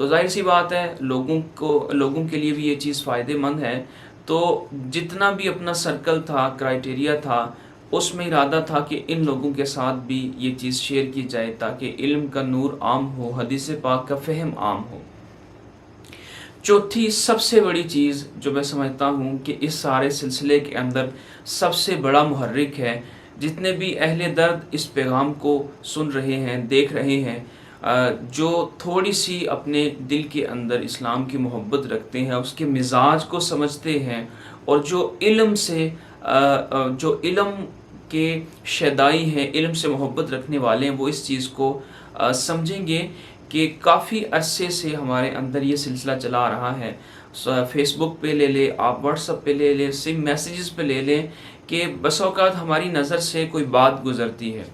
تو ظاہر سی بات ہے لوگوں کے لیے بھی یہ چیز فائدہ مند ہے۔ تو جتنا بھی اپنا سرکل تھا، کرائٹیریا تھا، اس میں ارادہ تھا کہ ان لوگوں کے ساتھ بھی یہ چیز شیئر کی جائے تاکہ علم کا نور عام ہو، حدیث پاک کا فہم عام ہو۔ چوتھی سب سے بڑی چیز جو میں سمجھتا ہوں کہ اس سارے سلسلے کے اندر سب سے بڑا محرک ہے، جتنے بھی اہل درد اس پیغام کو سن رہے ہیں، دیکھ رہے ہیں، جو تھوڑی سی اپنے دل کے اندر اسلام کی محبت رکھتے ہیں، اس کے مزاج کو سمجھتے ہیں، اور جو علم کے شیدائی ہیں، علم سے محبت رکھنے والے ہیں، وہ اس چیز کو سمجھیں گے کہ کافی عرصے سے ہمارے اندر یہ سلسلہ چلا آ رہا ہے۔ فیس بک پہ لے لیں، آپ واٹس ایپ پہ لے لیں، سم میسیجز پہ لے لیں، کہ بس اوقات ہماری نظر سے کوئی بات گزرتی ہے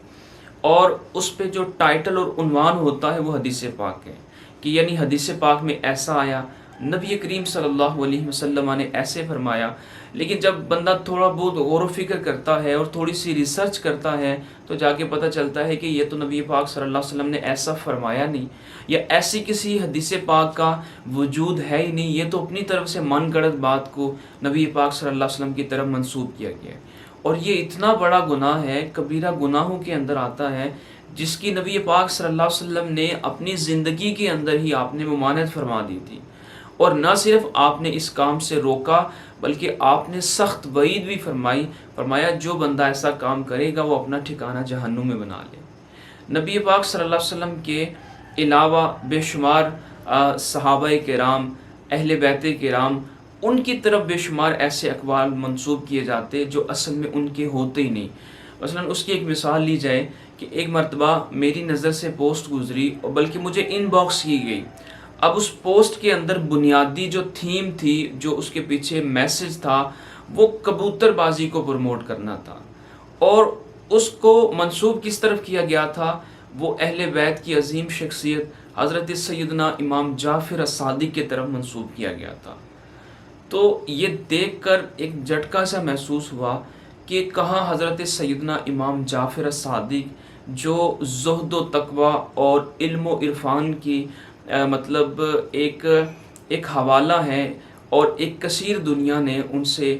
اور اس پہ جو ٹائٹل اور عنوان ہوتا ہے وہ حدیث پاک ہے، کہ یعنی حدیث پاک میں ایسا آیا، نبی کریم صلی اللہ علیہ وسلم نے ایسے فرمایا۔ لیکن جب بندہ تھوڑا بہت غور و فکر کرتا ہے اور تھوڑی سی ریسرچ کرتا ہے تو جا کے پتہ چلتا ہے کہ یہ تو نبی پاک صلی اللہ علیہ وسلم نے ایسا فرمایا نہیں، یا ایسی کسی حدیث پاک کا وجود ہے ہی نہیں، یہ تو اپنی طرف سے من گڑت بات کو نبی پاک صلی اللہ علیہ وسلم کی طرف منسوب کیا گیا ہے۔ اور یہ اتنا بڑا گناہ ہے، کبیرہ گناہوں کے اندر آتا ہے، جس کی نبی پاک صلی اللہ علیہ وسلم نے اپنی زندگی کے اندر ہی آپ نے ممانعت فرما دی تھی، اور نہ صرف آپ نے اس کام سے روکا بلکہ آپ نے سخت وعید بھی فرمایا جو بندہ ایسا کام کرے گا وہ اپنا ٹھکانہ جہنم میں بنا لے۔ نبی پاک صلی اللہ علیہ وسلم کے علاوہ بے شمار صحابہ کرام، اہل بیت کرام، ان کی طرف بے شمار ایسے اقوال منسوب کیے جاتے جو اصل میں ان کے ہوتے ہی نہیں۔ مثلا اس کی ایک مثال لی جائے کہ ایک مرتبہ میری نظر سے پوسٹ گزری، اور بلکہ مجھے ان باکس کی گئی۔ اب اس پوسٹ کے اندر بنیادی جو تھیم تھی، جو اس کے پیچھے میسج تھا، وہ کبوتر بازی کو پروموٹ کرنا تھا، اور اس کو منسوب کس طرف کیا گیا تھا؟ وہ اہل بیت کی عظیم شخصیت حضرت سیدنا امام جعفر الصادق کی طرف منسوب کیا گیا تھا۔ تو یہ دیکھ کر ایک جھٹکا سا محسوس ہوا کہ کہاں حضرت سیدنا امام جعفر الصادق جو زہد و تقوی اور علم و عرفان کی مطلب ایک حوالہ ہے، اور ایک کثیر دنیا نے ان سے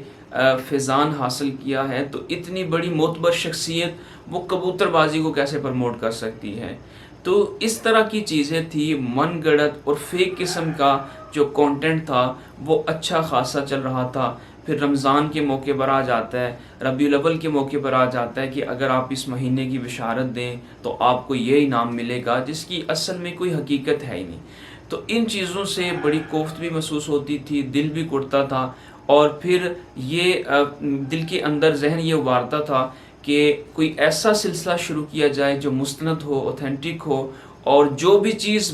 فیضان حاصل کیا ہے، تو اتنی بڑی معتبر شخصیت وہ کبوتر بازی کو کیسے پروموٹ کر سکتی ہے؟ تو اس طرح کی چیزیں تھی، من گڑت اور فیک قسم کا جو کانٹینٹ تھا وہ اچھا خاصا چل رہا تھا۔ پھر رمضان کے موقع پر آ جاتا ہے، ربیع الاول کے موقع پر آ جاتا ہے کہ اگر آپ اس مہینے کی بشارت دیں تو آپ کو یہ انعام ملے گا، جس کی اصل میں کوئی حقیقت ہے ہی نہیں۔ تو ان چیزوں سے بڑی کوفت بھی محسوس ہوتی تھی، دل بھی کڑتا تھا، اور پھر یہ دل کے اندر ذہن یہ ابھارتا تھا کہ کوئی ایسا سلسلہ شروع کیا جائے جو مستند ہو، اوتھینٹک ہو، اور جو بھی چیز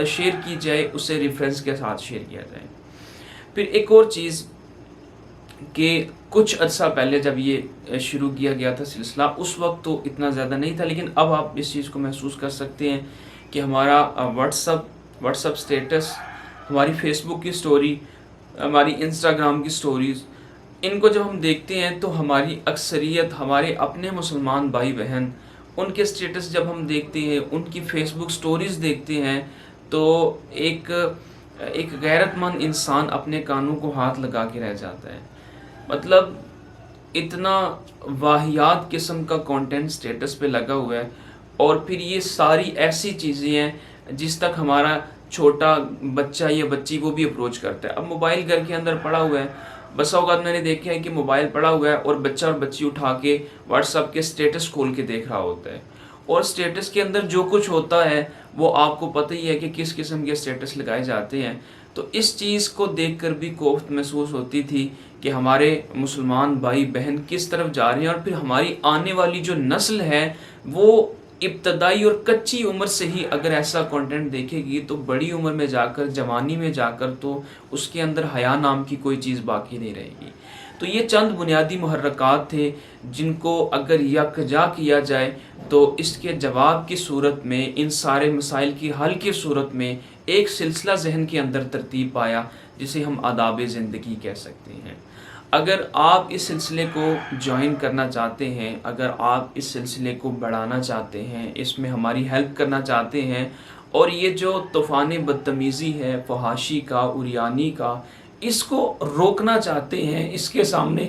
شیئر کی جائے اسے ریفرنس کے ساتھ شیئر کیا جائے۔ پھر ایک اور چیز کہ کچھ عرصہ پہلے جب یہ شروع کیا گیا تھا سلسلہ، اس وقت تو اتنا زیادہ نہیں تھا، لیکن اب آپ اس چیز کو محسوس کر سکتے ہیں کہ ہمارا واٹس ایپ سٹیٹس، ہماری فیس بک کی سٹوری، ہماری انسٹاگرام کی سٹوریز، ان کو جب ہم دیکھتے ہیں تو ہماری اکثریت، ہمارے اپنے مسلمان بھائی بہن، ان کے سٹیٹس جب ہم دیکھتے ہیں، ان کی فیس بک سٹوریز دیکھتے ہیں، تو ایک غیرت مند انسان اپنے کانوں کو ہاتھ لگا کے رہ جاتا ہے۔ مطلب اتنا واہیات قسم کا کانٹینٹ سٹیٹس پہ لگا ہوا ہے، اور پھر یہ ساری ایسی چیزیں ہیں جس تک ہمارا چھوٹا بچہ یا بچی وہ بھی اپروچ کرتا ہے۔ اب موبائل گھر کے اندر پڑا ہوا ہے، بس اوقات میں نے دیکھا ہے کہ موبائل پڑا ہوا ہے اور بچہ اور بچی اٹھا کے واٹس ایپ کے سٹیٹس کھول کے دیکھ رہا ہوتا ہے، اور سٹیٹس کے اندر جو کچھ ہوتا ہے وہ آپ کو پتہ ہی ہے کہ کس قسم کے سٹیٹس لگائے جاتے ہیں۔ تو اس چیز کو دیکھ کر بھی کوفت محسوس ہوتی تھی کہ ہمارے مسلمان بھائی بہن کس طرف جا رہے ہیں، اور پھر ہماری آنے والی جو نسل ہے وہ ابتدائی اور کچی عمر سے ہی اگر ایسا کنٹینٹ دیکھے گی تو بڑی عمر میں جا کر، جوانی میں جا کر تو اس کے اندر حیا نام کی کوئی چیز باقی نہیں رہے گی۔ تو یہ چند بنیادی محرکات تھے جن کو اگر یکجا کیا جائے تو اس کے جواب کی صورت میں، ان سارے مسائل کی حل کی صورت میں ایک سلسلہ ذہن کے اندر ترتیب پایا جسے ہم آداب زندگی کہہ سکتے ہیں۔ اگر آپ اس سلسلے کو جوائن کرنا چاہتے ہیں، اگر آپ اس سلسلے کو بڑھانا چاہتے ہیں، اس میں ہماری ہیلپ کرنا چاہتے ہیں، اور یہ جو طوفان بدتمیزی ہے فحاشی کا، عریانی کا، اس کو روکنا چاہتے ہیں، اس کے سامنے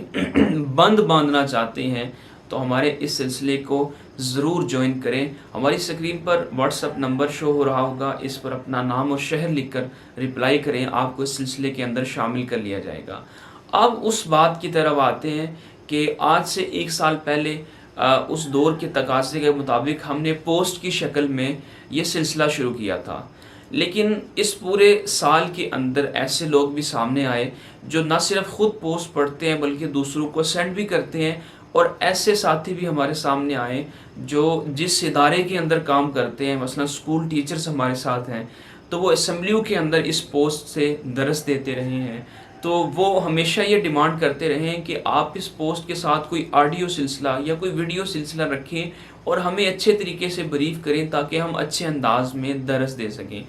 بند باندھنا چاہتے ہیں، تو ہمارے اس سلسلے کو ضرور جوائن کریں۔ ہماری اسکرین پر واٹس ایپ نمبر شو ہو رہا ہوگا، اس پر اپنا نام اور شہر لکھ کر رپلائی کریں، آپ کو اس سلسلے کے اندر شامل کر لیا جائے گا۔ اب اس بات کی طرف آتے ہیں کہ آج سے 1 سال پہلے اس دور کے تقاضے کے مطابق ہم نے پوسٹ کی شکل میں یہ سلسلہ شروع کیا تھا، لیکن اس پورے سال کے اندر ایسے لوگ بھی سامنے آئے جو نہ صرف خود پوسٹ پڑھتے ہیں بلکہ دوسروں کو سینڈ بھی کرتے ہیں، اور ایسے ساتھی بھی ہمارے سامنے آئے جو جس ادارے کے اندر کام کرتے ہیں، مثلا اسکول ٹیچرز ہمارے ساتھ ہیں، تو وہ اسمبلیوں کے اندر اس پوسٹ سے درس دیتے رہے ہیں، تو وہ ہمیشہ یہ ڈیمانڈ کرتے رہے ہیں کہ آپ اس پوسٹ کے ساتھ کوئی آڈیو سلسلہ یا کوئی ویڈیو سلسلہ رکھیں اور ہمیں اچھے طریقے سے بریف کریں تاکہ ہم اچھے انداز میں درس دے سکیں۔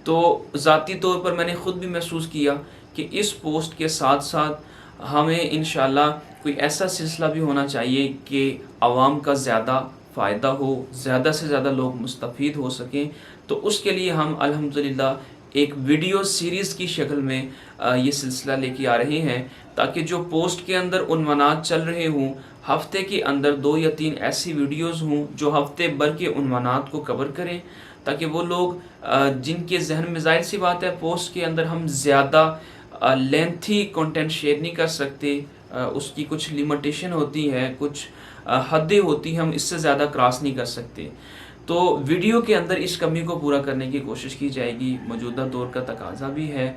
تو ذاتی طور پر میں نے خود بھی محسوس کیا کہ اس پوسٹ کے ساتھ ساتھ ہمیں انشاءاللہ کوئی ایسا سلسلہ بھی ہونا چاہیے کہ عوام کا زیادہ فائدہ ہو، زیادہ سے زیادہ لوگ مستفید ہو سکیں، تو اس کے لیے ہم الحمدللہ ایک ویڈیو سیریز کی شکل میں یہ سلسلہ لے کے آ رہے ہیں، تاکہ جو پوسٹ کے اندر عنوانات چل رہے ہوں، ہفتے کے اندر 2 یا 3 ایسی ویڈیوز ہوں جو ہفتے بھر کے عنوانات کو کور کریں، تاکہ وہ لوگ جن کے ذہن میں ظاہر سی بات ہے پوسٹ کے اندر ہم زیادہ لینتھی کنٹینٹ شیئر نہیں کر سکتے، اس کی کچھ لیمیٹیشن ہوتی ہے، کچھ حدیں ہوتی ہیں، ہم اس سے زیادہ کراس نہیں کر سکتے، تو ویڈیو کے اندر اس کمی کو پورا کرنے کی کوشش کی جائے گی، موجودہ دور کا تقاضا بھی ہے۔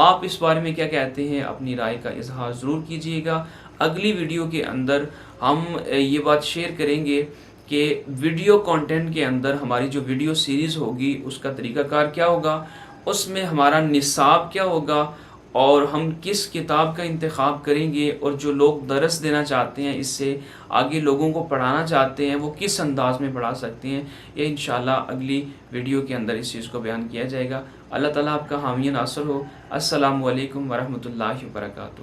آپ اس بارے میں کیا کہتے ہیں؟ اپنی رائے کا اظہار ضرور کیجیے گا۔ اگلی ویڈیو کے اندر ہم یہ بات شیئر کریں گے کہ ویڈیو کنٹینٹ کے اندر ہماری جو ویڈیو سیریز ہوگی اس کا طریقہ کار کیا ہوگا، اس میں ہمارا نصاب کیا ہوگا، اور ہم کس کتاب کا انتخاب کریں گے، اور جو لوگ درس دینا چاہتے ہیں، اس سے آگے لوگوں کو پڑھانا چاہتے ہیں، وہ کس انداز میں پڑھا سکتے ہیں، یہ انشاءاللہ اگلی ویڈیو کے اندر اس چیز کو بیان کیا جائے گا۔ اللہ تعالیٰ آپ کا حامی ناصر ہو۔ السلام علیکم ورحمۃ اللہ وبرکاتہ۔